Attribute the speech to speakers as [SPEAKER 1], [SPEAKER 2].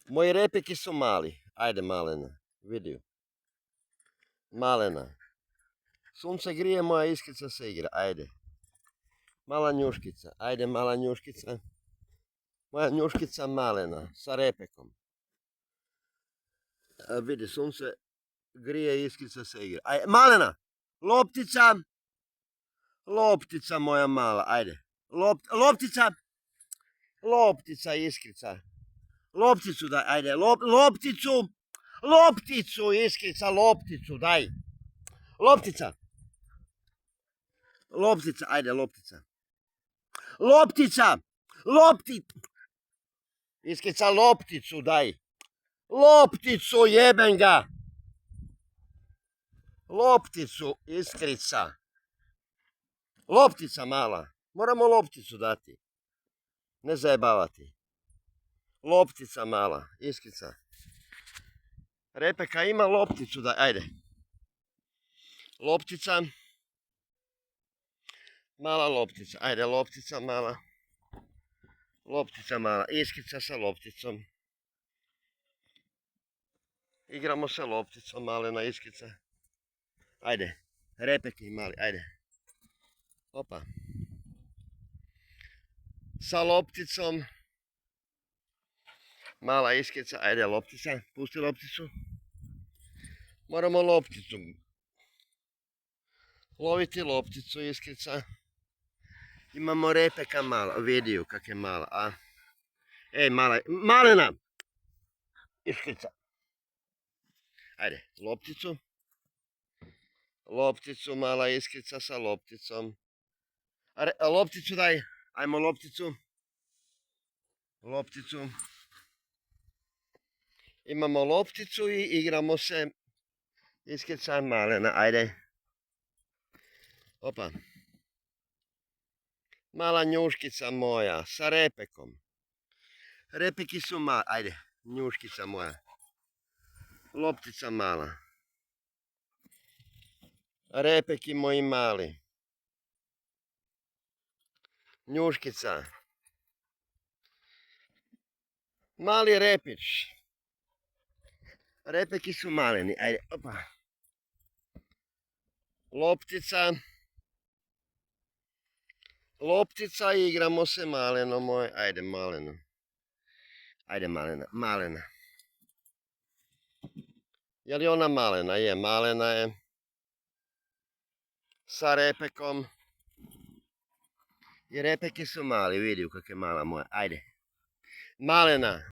[SPEAKER 1] Moji repeki su mali. Ajde, malena. Vidi. Malena. Sunce grije, moja iskrica se igra. Ajde. Mala njuškica. Ajde, mala njuškica. Moja njuškica malena. Sa repekom. Vidi, sunce grije, iskrica se igra. Ajde, malena. Loptica. Loptica moja mala. Ajde. Loptica. Loptica, iskrica. Lopticu daj, ajde. Lopticu. Lopticu, iskrica, lopticu, daj. Loptica. Loptica, ajde, loptica. Loptica. Iskrica, lopticu, daj. Lopticu, jebem ga. Lopticu, iskrica. Loptica mala. Moramo lopticu dati. Ne zajebavati. Loptica mala, iskrica. Repeka ima lopticu, daj, ajde. Loptica. Mala loptica, ajde, loptica mala. Loptica mala, iskrica sa lopticom. Igramo sa lopticom, malena iskrica. Ajde, repeki mali, ajde. Opa. Sa lopticom. Mala iskrica, ajde, loptica. Pusti lopticu. Moramo lopticu. Loviti lopticu, iskrica. Imamo repeka mala, vidiju kak je mala, a? Ej, malena! Iskrica. Ajde, lopticu. Lopticu, mala iskrica sa lopticom. Lopticu daj, ajmo lopticu. Lopticu. Imamo lopticu i igramo se. Iskrica malena, ajde. Opa. Mala njuškica moja, sa repekom. Repeki su mali, ajde, njuškica moja. Loptica mala. Repeki moji mali. Njuškica. Mali repić. Repeki su maleni, ajde, opa. Loptica. Loptica i igramo se maleno moj, ajde maleno. Ajde malena, malena. Je li ona malena? Je, malena je. Sa repekom. I repeki su mali, vidi kak je mala moja, ajde. Malena.